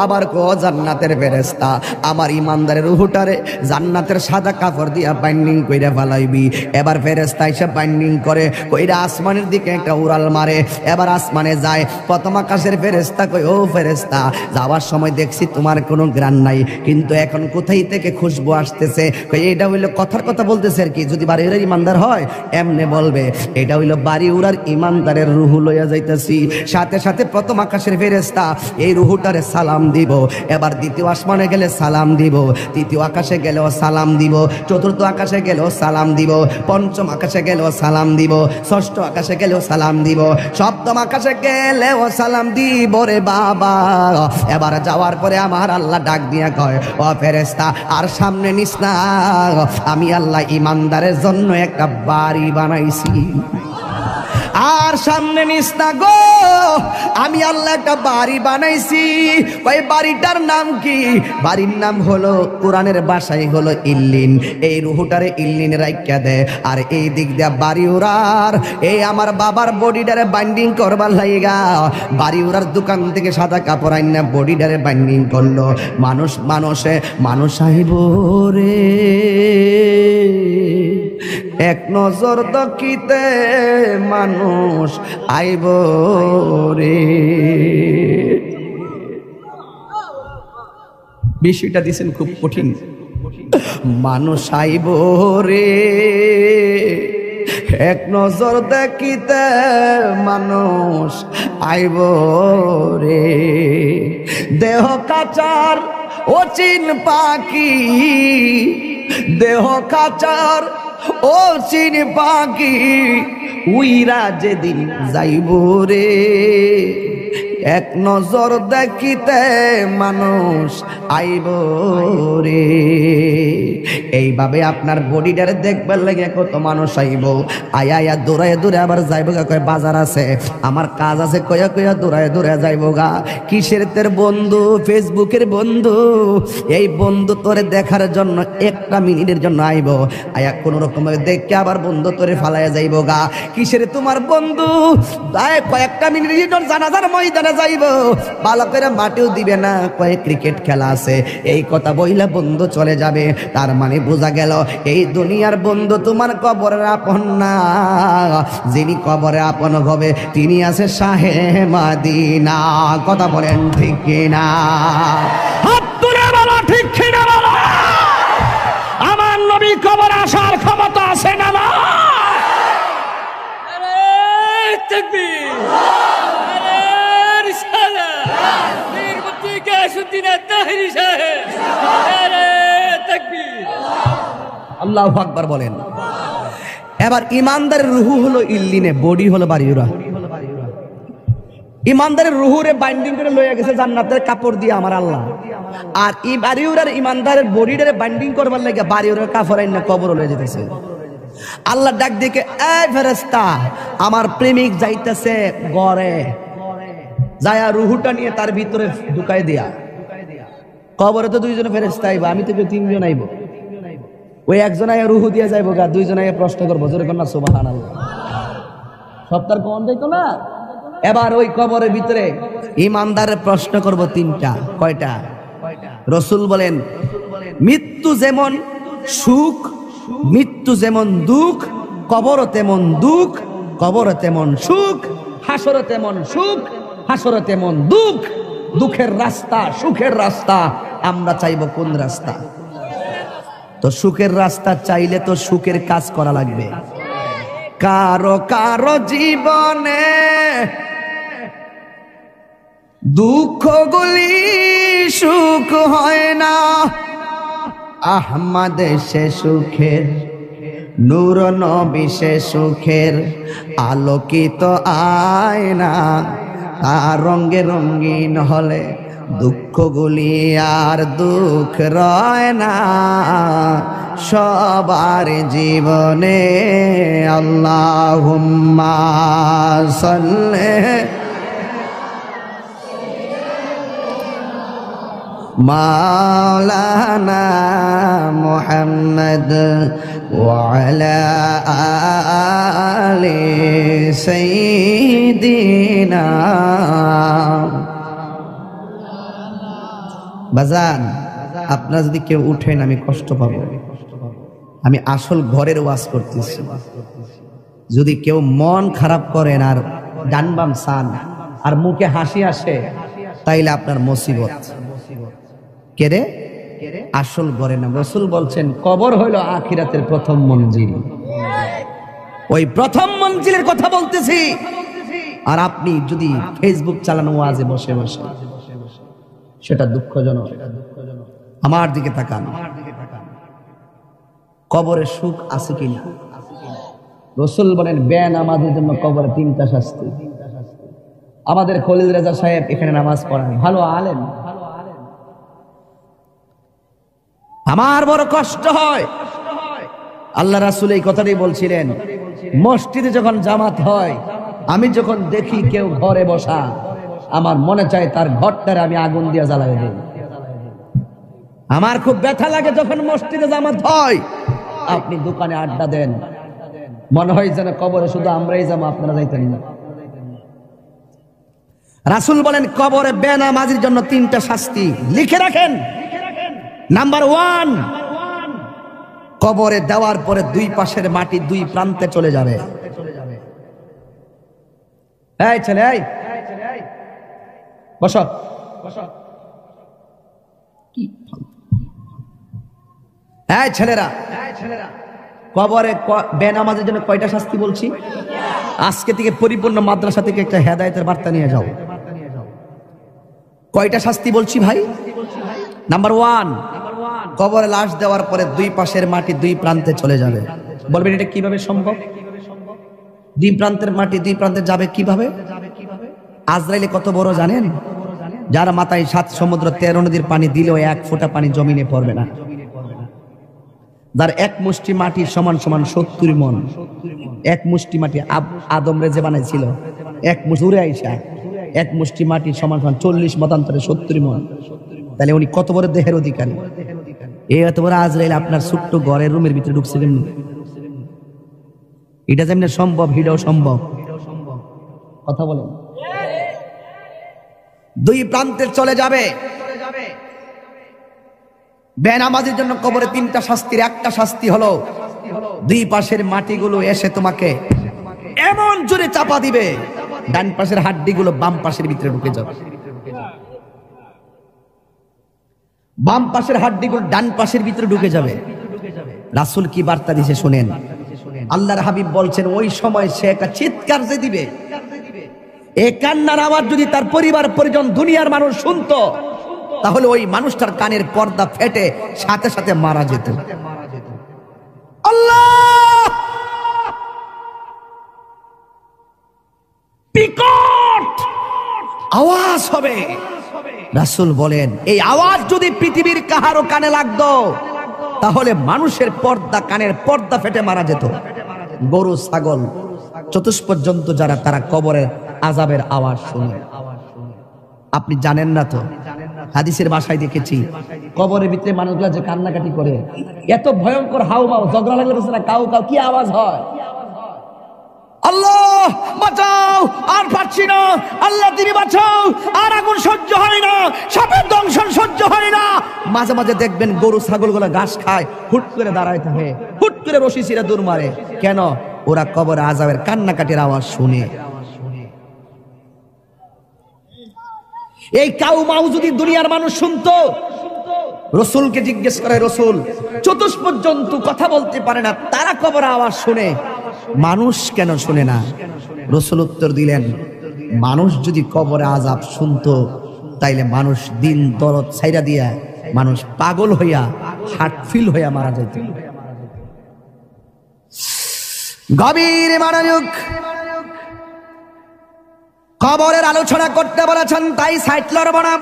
আবার কো জান্নাতের ফেরেশতা আমার ইমানদারের রূহটারে জান্নাতের সাদা কাপড় দিয়া বাইন্ডিং কইরা ফালাইবি। এবার ফেরেশতা এসে বাইন্ডিং করে কইরা আসমানের দিকে একটা উড়াল মারে। এবার আসমানে যায়, প্রথম আকাশের ফেরেশতা কই, ও ফেরেশতা যাওয়ার সময় দেখছি তোমার কোনো গ্রান নাই, কিন্তু এখন কোথায় থেকে খুশবু আসতেছে? কই এটা হইলো কথার কথা বলতেছে আর কি, যদি বাড়ি ইমানদার হয় এমনে বলবে এটা হইলো বাড়ি উড়ার ইমানদারের রূহ লইয়া যাইতেছি। সাথে সাথে প্রথম আকাশের ফেরেশতা এই রূহটারে সালাম দিব। এবার দ্বিতীয় আসমানে গেলে সালাম দিব, তৃতীয় আকাশে গেলেও সালাম দিব, চতুর্থ আকাশে গেলেও সালাম দিব, পঞ্চম আকাশে গেলেও সালাম দিব, ষষ্ঠ আকাশে গেলেও সালাম দিব, সপ্তম আকাশে গেলেও সালাম দিব রে বাবা। এবার যাওয়ার পরে আমার আল্লাহ ডাক দিয়া কয়, ও ফেরেশতা আর সামনে নিস না, আমি আল্লাহ ইমানদারের জন্য একটা বাড়ি বানাইছি। আর সামনে নিস না গো, আমি আল্লাহ একটা বাড়ি বানাইছি। ওই বাড়িটার নাম কি? বাড়ির নাম হলো কোরআনের ভাষায় হলো ইল্লিন। এই রূহটারে ইল্লিন রাইখা দে। আর এই দিক দিয়া বাড়ি উড়ার এই আমার বাবার বডিটারে বাইন্ডিং করবার লাইগা বাড়ি উড়ার দোকান থেকে সাদা কাপড় আইনা বডিটারে বাইন্ডিং করলো। মানুষ আইব রে এক নজর দেখিতে, মানুষ আইব রে। বিষয়টা দিছেন খুব কঠিন। মানুষ আইব রে এক নজর দেখিতে, মানুষ আইব রে। দেহ কাচার অচিন পাখি, দেহ কাচার ও চিন পাখি উইরা যেদিন যাইব রে, এক নজর দেখিতে মানুষ আইব রে। এইভাবে আপনার বডিটারে দেখবার লাগে কত মানুষ আইব, আয়া আয়া দৌড়ায় দৌড়ে আবার যাইব গা, কয় বাজার আছে আমার কাজ আছে, কয়া কয়া দৌড়ায় দৌড়ে যাইব গা। কিসের তোর বন্ধু? ফেসবুকের বন্ধু। এই বন্ধু তোরে দেখার জন্য একটা মিনিটের জন্য আইব, আয়া কোন রকম দেখে আবার বন্ধু তোরে ফালাইয়া যাইব গা। কিসের তোমার বন্ধু? কয়েকটা মিনিটের জন্য জানাজার ময়দানে যাইব, ভালো করে মাটিও দিবে না, কয়ে ক্রিকেট খেলা আছে এই কথা বইলা বন্ধু চলে যাবে। তার মানে বোঝা গেল এই দুনিয়ার বন্ধু তোমার কবরের আপন না, যিনি কবরে আপন হবে তিনি আছে শাহে মদিনা। কথা বলেন ঠিক কিনা? হাত তুলে বলো ঠিক কিনা বলো। আমার নবী কবর আসার ক্ষমতা আছে না? না তাকবীর, আরে রিসালাত, নির্বুদ্ধি গায়সউদ্দিন তাহরি সাহেব, আরে তাকবীর। আল্লাহু আকবার বলেন। এবার ইমানদারের রুহু হলো ইল্লিনে, বডি হলো বাড়িউরা। ইমানদারের রুহুরে বাইন্ডিং করে লইয়া গেছে জান্নাতের কাপড় দিয়ে আমার আল্লাহ, আর এই বাড়িউরার ইমানদারের বডিটারে বাইন্ডিং করবার লাগে বাড়িউরার কাপড় আইনা কবর লয়ে যেতেছে। আল্লাহ ডাক দিকে, এই ফেরেশতা আমার প্রেমিক যাইতেছে ঘরে, যায়া রুহুটা নিয়ে তার ভিতরে ঢুকাই দিয়া। কবরে তো দুইজন ফেরেশতা আইব, আমি তো তিনজন আইব। ওই একজন আয়া রুহু দিয়ে যাইব গা, দুইজন আয়া প্রশ্ন করবো, জোরে কন্যা সুবহানাল্লাহ। সপ্তাহ কোন যাইতো না। এবার ওই কবরের ভিতরে ইমানদারের প্রশ্ন করব তিনটা। কয়টা? রাসূল বলেন, মৃত্যু যেমন সুখ, মৃত্যু যেমন দুঃখ, কবরও তেমন দুঃখ, কবরও তেমন সুখ, হাসরও তেমন সুখ, হাসরও তেমন দুঃখ। দুঃখের রাস্তা, সুখের রাস্তা, আমরা চাইব কোন রাস্তা? তো সুখের রাস্তা চাইলে তো সুখের কাজ করা লাগবে। কারো কারো জীবনে দুঃখগুলি সুখ হয় না, আহমদ সে সুখের, নূর নবী সে সুখের আলোকিত আয়না। তার রঙে রঙিন হলে দুঃখগুলি আর দুঃখ রয় না সবার জীবনে। আল্লাহুম্মা সাল্লি মাওলানা মুহাম্মদ ওয়া আলা আলি সাইয়্যিদিনা। বাজান, আপনারা যদি কেউ উঠেন আমি কষ্ট পাবো। আমি আসল ঘরের ওয়াজ করতেছি। যদি কেউ মন খারাপ করেন আর ডান বাম চান আর মুখে হাসি আসে, তাইলে আপনার মুসিবত। কেরে? আসল ঘরে না। রাসূল বলছেন কবর হইল আখিরাতের প্রথম মঞ্জিল। ওই প্রথম মঞ্জিলের কথা বলতেছি। আর আপনি যদি ফেসবুক চালানো ওয়াজে বসে বসে, সেটা দুঃখজনক। আমার দিকে তাকান, কবরে সুখ আছে কিনা? রাসূল বলেন বেনামাজের জন্য কবরে তিনটা শাস্তি। আমাদের খলিল রেজা সাহেব এখানে নামাজ পড়ান, ভালো আলেম। আমার বড় কষ্ট হয়, আল্লাহ রাসূল এই কথাটাই বলছিলেন, মসজিদে যখন জামাত হয়, আমি যখন দেখি কেউ ঘরে বসা, আমার মনে চায় তার ঘরটারে আমি আগুন দিয়ে জ্বালাই দেই। আমার খুব ব্যথা লাগে যখন মসজিদে জামাত হয়, আপনি দোকানে আড্ডা দেন, মনে হয় যেন কবরে শুধু আমরাই যাবো, আপনারা যাইতেন না। রাসূল বলেন কবরে বেনামাজির জন্য তিনটা শাস্তি, লিখে রাখেন। নাম্বার 1, কবরে দেওয়ার পরে দুই পাশের মাটি দুই প্রান্তে চলে যাবে। এই ছেলে, এই বসো। এই ছেলেরা, কবরে বেনামাজের জন্য কয়টা শাস্তি বলছি? আজকে থেকে পরিপূর্ণ মাদ্রাসা থেকে একটা হেদায়েতের বার্তা নিয়ে যাও। কয়টা শাস্তি বলছি ভাই? নাম্বার 1, কবরে লাশ দেওয়ার পরে দুই পাশের মাটি দুই প্রান্তে চলে যাবে। বলবেন এটা কিভাবে সম্ভব? দুই প্রান্তের মাটি দুই প্রান্তে যাবে কিভাবে? আজরাইলে কত বড় জানেন? যার মাথায় 7 সমুদ্র 13 নদীর পানি দিলেও 1 ফোঁটা পানি জমিনে পড়বে না। যার 1 মুষ্টি মাটি সমান সমান 70 মন। 1 মুষ্টি মাটি আদম রেজে বানাইছিল 1 মুষ্টি উড়ে আইসা 1 মুষ্টি মাটি সমান সমান 40 মতান্তরে 70 মন। তাহলে উনি কত বড় দেহের অধিকারী। এই এত বড় আজরাইল আপনার ছোট্ট ঘরের রুমের ভিতরে ঢুকছে কেমনি? এটা যেমনি সম্ভব হিটাও সম্ভব। কথা বলেন। 2 প্রান্তে চলে যাবে। বেনামাজির জন্য কবরে 3টা শাস্তির একটা শাস্তি হলো 2 পাশের মাটিগুলো এসে তোমাকে এমন জোরে চাপা দিবে, ডান পাশের হাড্ডিগুলো বাম পাশের ভিতরে ঢুকে যাবে। বাম পাশের হাড্ডিগুলো ডান পাশের ভিতরে ঢুকে যাবে। রাসূল কি বার্তা দিয়েছে শুনেন। আল্লাহর হাবিব বলছেন ওই সময় সে একটা চিৎকার যে দিবে, এই কান্নার আওয়াজ যদি তার পরিবার পরিজন দুনিয়ার মানুষ শুনতো, তাহলে ওই মানুষটার কানের পর্দা ফেটে সাথে সাথে মারা যেত। আল্লাহ! বিকট আওয়াজ হবে। রাসূল বলেন এই আওয়াজ যদি পৃথিবীর কাহারও কানে লাগতো, তাহলে মানুষের পর্দা কানের পর্দা ফেটে মারা যেত। গরু ছাগল চতুষ্পদ জন্তু যারা, তারা কবরের আযাবের আওয়াজ শুনে। আপনি জানেন না তো, হাদিসের ভাষায় দেখেছি কবরের ভিতরে মানুষগুলা যে কান্নাকাটি করে, এত ভয়ঙ্কর হাউমাউ, ঝগড়া লাগলে না কাউ কাউ কি আওয়াজ হয়, আল্লাহ বাঁচাও, আর পারছি না, আল্লাহ তিনি বাঁচাও, আর আগুন সহ্য হয় না, সাপের দংশন সহ্য হয় না। মাঝে মাঝে দেখবেন গরু ছাগলগুলো ঘাস খায়, হুট করে দাঁড়ায় থাকে, হুট করে রশি ছিঁড়ে দৌড় মারে। কেন? ওরা কবরে আযাবের কান্নাকাটির আওয়াজ শুনে। এই কাউ মাউ যদি দুনিয়ার মানুষ শুনতো, রাসূলকে জিজ্ঞেস করে, রাসূল চতুষ্পদ জন্তু কথা বলতে পারে না, তারা কবরে আওয়াজ শুনে, মানুষ কেন শুনে না? রাসূল উত্তর দিলেন, মানুষ যদি কবরে আযাব শুনতো, তাইলে মানুষ দিন দরদ ছাইরা দিয়া মানুষ পাগল হইয়া হার্ট ফিল হইয়া মারা যেত। গভীর মনোযোগ। কবরের আলোচনা করতে বলেছেন, তাই সাইড লড়ব না।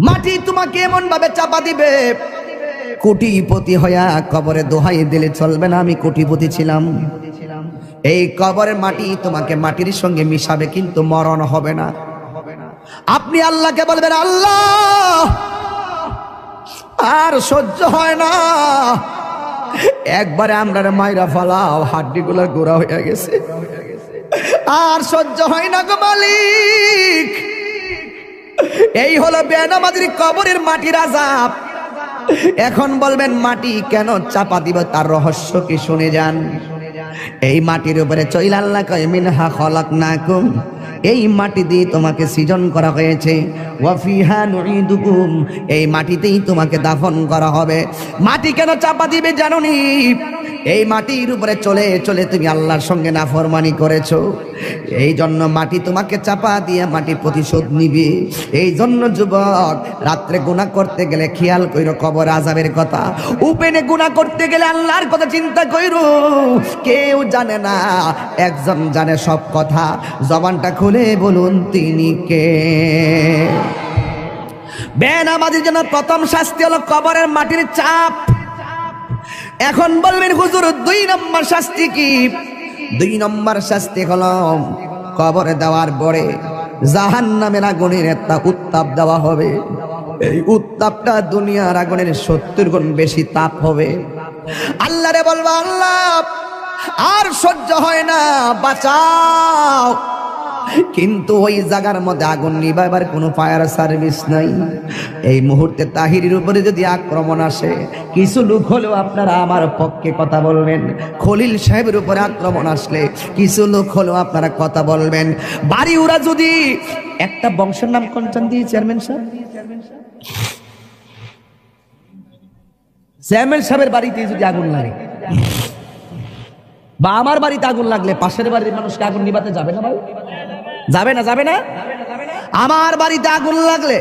মাটি তোমাকে এমন ভাবে চাপা দিবে, কোটিপতি হইয়া কবরে দোহাই দিলে চলবে না আমি কোটিপতি ছিলাম। এই কবরের মাটি তোমাকে মাটির সঙ্গে মিশাবে, কিন্তু মরণ হবে না। আপনি আল্লাহকে বলবেন, আল্লাহ আর সহ্য হয় না, একবারে আমরা মাইরা ফালাও, হাড্ডিগুলো গোড়া হয়ে গেছে, আর সহ্য হয় না গো মালিক। এই হলো বেনামাজির কবরের মাটির আযাব। এখন বলবেন মাটি কেন চাপা দিব, তার রহস্য কি শুনে যান। এই মাটির উপরে চইল আল্লাহ কয়, মিনহা খলাকনাকুম, এই মাটি দিয়ে তোমাকে সৃজন করা হয়েছে, ওয়া ফিহা নুঈদুকুম, এই মাটিতেই তোমাকে দাফন করা হবে। মাটি কেন চাপা দিবে জানোনি? এই মাটির উপরে চলে চলে তুমি আল্লাহর সঙ্গে নাফরমানি করেছো, এই জন্য মাটি তোমাকে চাপা দিয়ে মাটি প্রতিশোধ নিবে। এই জন্য যুবক, রাত্রে গুনাহ করতে গেলে খেয়াল কইরো কবর আযাবের কথা, উপেনে গুনাহ করতে গেলে আল্লাহর কথা চিন্তা কইরো। কেউ জানে না, একজন জানে সব কথা, জবানটা খুলে বলুন তিনি কে। বেনামাজির জন্য প্রথম শাস্তি হলো কবরের মাটির চাপ। এখন বলবেন হুজুর 2 নম্বর শাস্তি কি? 2 নম্বর শাস্তি হলো কবরে দেওয়ার পরে জাহান্নামের আগুনের একটা উত্তাপ দেওয়া হবে। এই উত্তাপটা দুনিয়ার আগুনের 70 গুণ বেশি তাপ হবে। আল্লাহরে বলবা, আল্লাহ আর সহ্য হয় না, বাঁচাও। কিন্তু ওই জায়গার মধ্যে আগুন নিভাইবার কোনো ফায়ার সার্ভিস নাই। এই মুহূর্তে তাহিরির উপরে যদি আক্রমণ আসে, কিছু লোক হলেও আপনারা আমার পক্ষে কথা বলবেন। খলিল সাহেবের উপরে আক্রমণ আসলে কিছু লোক হলেও আপনারা কথা বলবেন। বাড়ি ওরা যদি একটা বংশের নাম কোনটান দিয়ে চেয়ারম্যান সাহেব, চেয়ারম্যান সাহেবের বাড়িতে যদি আগুন লাগে, বা আমার বাড়িতে আগুন লাগলে পাশের বাড়ির মানুষকে আগুন নিভাতে যাবে না ভাই? যাবে না? যাবে না? আমার বাড়িতে আগুন লাগলে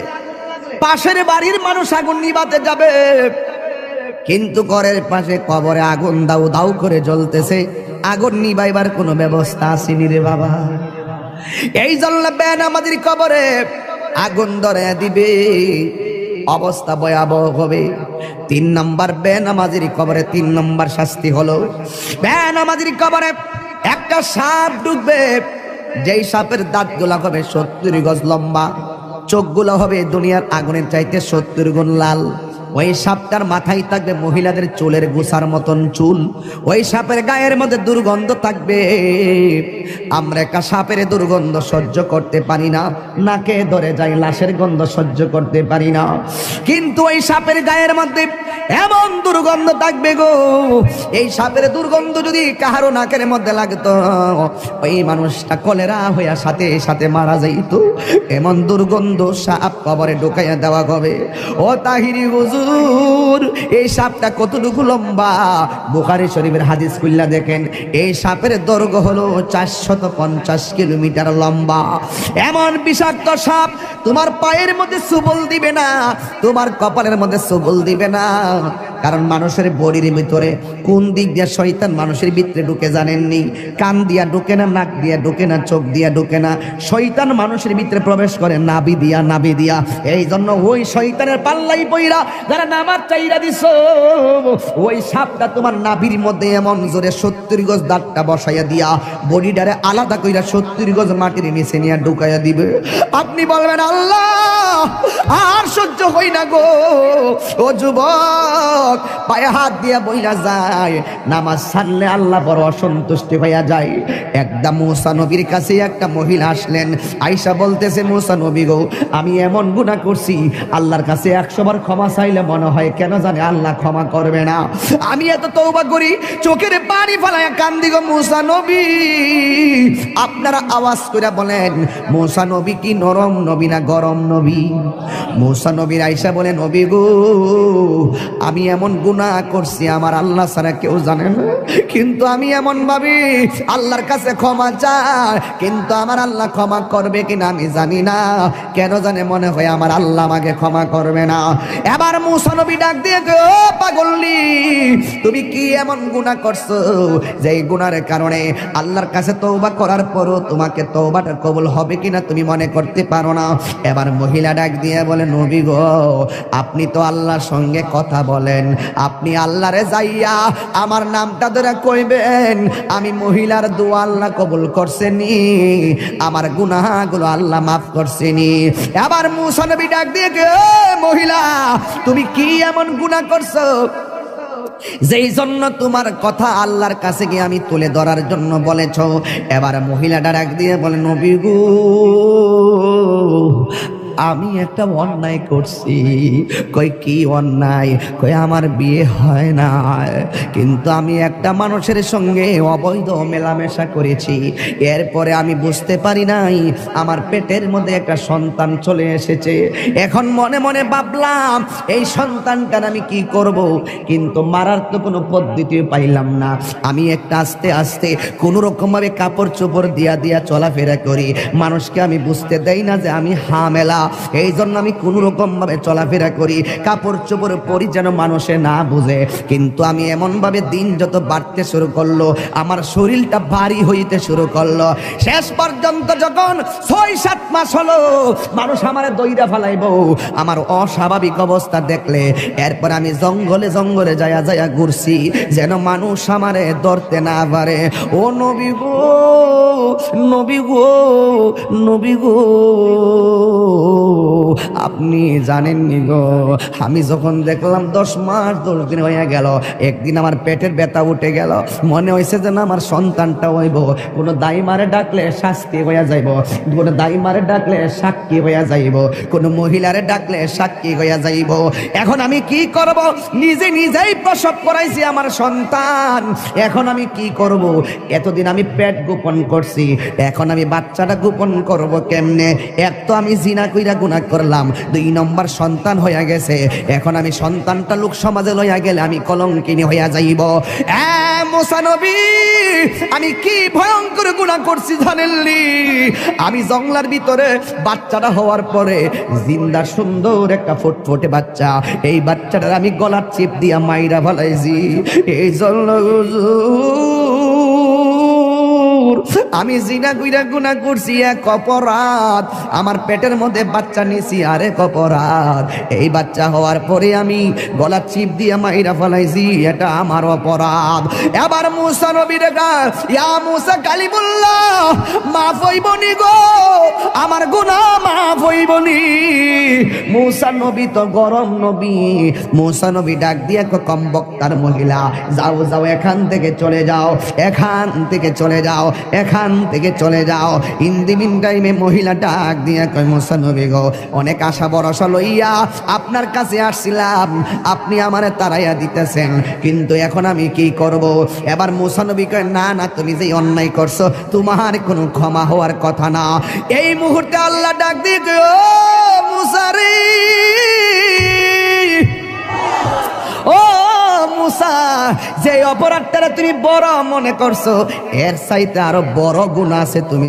পাশের বাড়ির মানুষ আগুন নিভাতে যাবে, কিন্তু ঘরের পাশে কবরে আগুন দাউ দাউ করে জ্বলতেছে, আগুন নিভাইবার কোনো ব্যবস্থা আসেনি রে বাবা। এই জন্য বেনামাজির কবরে আগুন ধরে দিবে, অবস্থা ভয়াবহ হবে। 3 নম্বর বেনামাজির কবরে 3 নম্বর শাস্তি হলো, বেনামাজির কবরে একটা সাপ ঢুকবে, যেই সাপের দাঁতগুলো হবে 70 গজ লম্বা, চোখগুলো হবে দুনিয়ার আগুনের চাইতে 70 গুণ লাল। ওই সাপটার মাথায় থাকবে মহিলাদের চুলের গোছার মতন চুল। ওই সাপের গায়ের মধ্যে দুর্গন্ধ থাকবে। আমরা একটা সাপের দুর্গন্ধ সহ্য করতে পারি না, নাকে ধরে যাই, লাশের গন্ধ সহ্য করতে পারি না। কিন্তু ওই সাপের গায়ের মধ্যে এমন দুর্গন্ধ থাকবে গো, এই সাপের দুর্গন্ধ যদি কাহারো নাকের মধ্যে লাগতো, ওই মানুষটা কলেরা হইয়া সাথে সাথে মারা যাইত। এমন দুর্গন্ধ সাপ কবরে ঢুকাইয়া দেওয়া হবে। ও তাহিরি হুজুর, এই সাপটা কতটুকু লম্বা? বুখারী শরীফের হাদিস খুললা দেখেন, এই সাপের দৈর্ঘ্য হলো 450 কিলোমিটার লম্বা। এমন বিষাক্ত সাপ তোমার পায়ের মধ্যে সুবল দিবে না, তোমার কপালের মধ্যে সুবল দিবে না। কারণ মানুষের বডির ভিতরে কোন দিক দিয়ে শয়তান মানুষের ভিতরে ঢুকে জানেননি? কান দিয়া ঢুকে না, নাক দিয়া ঢুকে না, চোখ দিয়া ঢুকে না, শয়তান মানুষের ভিতরে প্রবেশ করে নাভি দিয়া, নাভি দিয়া। এই জন্য ওই শয়তানের পাল্লাই পইরা যারা নামাজ চাইরা দিছ, ওই সাপটা তোমার নাভির মধ্যে এমন জোরে 70 গজ দাঁতটা বসাইয়া দিয়া বডিটারে আলাদা কইরা 70 গজ মাটির নিচে নিয়ে ঢুকাইয়া দিবে। আপনি বলবেন আল্লাহ আর সহ্য হই না গো। ও যুবক, পায়ে হাত দিয়া বইলা যায়, নামাজ ছাড়লে আল্লাহ বড় অসন্তুষ্টি হইয়া যায়। একদম মুসা নবীর কাছে একটা মহিলা আসলেন, আয়েশা বলতেছে, মুসা নবী গো, আমি এমন গুনাহ করছি, আল্লাহর কাছে 100 বার ক্ষমা চাইলে মনে হয় কেন জানে আল্লাহ ক্ষমা করবে না। আমি এত তওবা করি, চোখের পানি ফেলায়া কান্দি গো মুসা নবী। আপনারা আওয়াজ করে বলেন, মুসা নবী কি নরম নবী না গরম নবী? মুসা নবীর আয়েশা বলে, নবী গো, আমি এমন গুনাহ করছি আমার আল্লাহ ছাড়া কেউ জানে না, কিন্তু আমি এমন ভাবি আল্লাহর কাছে ক্ষমা চাই, কিন্তু আমার আল্লাহ ক্ষমা করবে কিনা আমি জানি না। কেন জানে মনে হয় আমার আল্লাহ আমাকে ক্ষমা করবে না। এবার মুসা নবী ডাক দিয়ে, ও পাগলি, তুমি কি এমন গুনাহ করছো যে এই গুনার কারণে আল্লাহর কাছে তওবা করার পরও তোমাকে তওবাটা কবুল হবে কিনা তুমি মনে করতে পারো না? এবার মহিলা ডাক দিয়ে বলে, নবী গো, আপনি তো আল্লাহর সঙ্গে কথা বলেন, আপনি আল্লাহরে যাইয়া আমার নামটা ধরে কইবেন, আমি মহিলার দোয়া আল্লাহ কবুল করছেনি, আমার গুনাহগুলো আল্লাহ মাফ করছেনি। এবার মুসা নবী ডাক দিয়ে, মহিলা, তুমি কি এমন গুনাহ করছো যেই জন্য তোমার কথা আল্লাহর কাছে গিয়ে আমি তুলে ধরার জন্য বলেছ? এবার মহিলাটা ডাক দিয়ে বলে, নবী গো, আমি একটা অন্যায় করছি। কই কি অন্যায়? কই আমার বিয়ে হয় না, কিন্তু আমি একটা মানুষের সঙ্গে অবৈধ মেলামেশা করেছি। এরপরে আমি বুঝতে পারি নাই আমার পেটের মধ্যে একটা সন্তান চলে এসেছে। এখন মনে মনে ভাবলাম এই সন্তানটার আমি কি করব, কিন্তু মারার তো কোনো পদ্ধতি পাইলাম না। আমি একটা আস্তে আস্তে কোনো রকম ভাবে কাপড় চোপড় দিয়া দিয়া চলাফেরা করি, মানুষকে আমি বুঝতে দেই না যে আমি হামেলা। এই জন্য আমি কোন রকম ভাবে চলাফেরা করি, কাপড় চোপড় পরি যেন মানুষে না বুঝে। কিন্তু আমি এমন ভাবে দিন যত বাড়তে শুরু করলো, আমার শরীরটা ভারী হইতে শুরু করলো। শেষ পর্যন্ত যখন 6-7 মাস হলো, মানুষ আমারে দইরা ফেলাইবো আমার অস্বাভাবিক অবস্থা দেখলে। এরপর আমি জঙ্গলে জঙ্গলে যায়া যায়া ঘুরছি যেন মানুষ আমারে ধরতে না পারে। ও নবী গো, নবী গো, নবী গো, আপনি জানেননি গো, আমি যখন দেখলাম 10 মাস 10 দিন হয়ে গেল, একদিন আমার পেটের ব্যথা উঠে গেল, মনে হয়েছে যেন আমার সন্তানটা হইব। কোনো দাইমারে ডাকলে শাস্তি হইয়া যাইব, কোনো দাইমারে ডাকলে সাক্ষী হইয়া যাইব, কোনো মহিলারে ডাকলে সাক্ষী হইয়া যাইব। এখন আমি কি করব? নিজে নিজেই প্রসব করাইছি আমার সন্তান, এখন আমি কি করব? এতদিন আমি পেট গোপন করছি, এখন আমি বাচ্চাটা গোপন করব কেমনে? এক তো আমি জিনা কইরা গুনাহ করলাম, 2 নম্বর সন্তান হইয়া গেছে, এখন আমি সন্তানটা লোক সমাজে লইয়া গেলে আমি কলঙ্কিনী হইয়া যাইব। মুসা নবী, আমি কি ভয়ঙ্কর গুনাহ করছি জানেননি? আমি জঙ্গলার ভিতরে বাচ্চাটা হওয়ার পরে জিন্দা সুন্দর একটা ফুটফুটে বাচ্চা, এই বাচ্চাটার আমি গলার চিপ দিয়া মাইরা ফেলাইছি। এই জন্য আমি জিনা কইরা গুনাহ করছি এক অপরাধ, আমার পেটের মধ্যে বাচ্চা নিছি আরেক অপরাধ, এই বাচ্চা হওয়ার পরে আমি গলা চিপ দিয়ে মাইরা ফেলাইছি, এটা আমার অপরাধ। এবার মুসা নবী রেখা, ইয়া মুসা কালিমুল্লাহ, মাফ হইবনি গো, আমার গুনাহ মাফ হইবনি। মুসা নবী তো গরম নবী, মুসা নবী ডাক দিয়ে কম বক্তার মহিলা, যাও যাও এখান থেকে চলে যাও, এখান থেকে চলে যাও, এখান থেকে চলে যাও। ইন দি মিন টাইমে মহিলা ডাক দিয়ে কয়, মুসা নবী গো, অনেক আশা ভরসা লইয়া আপনার কাছে আসছিলাম, আপনি আমারে তাড়াইয়া দিতেছেন, কিন্তু এখন আমি কি করব? এবার মুসা নবী কয়, না না, তুমি যে অন্যায় করছো তোমার কোনো ক্ষমা হওয়ার কথা না। এই মুহূর্তে আল্লাহ ডাক দিয়ে কয়, ও মুসা রে, ও মুসা, যে অপরাধটা তুমি বড় মনে করছো, এর চাইতে আরো বড় গুনাহ আছে, তুমি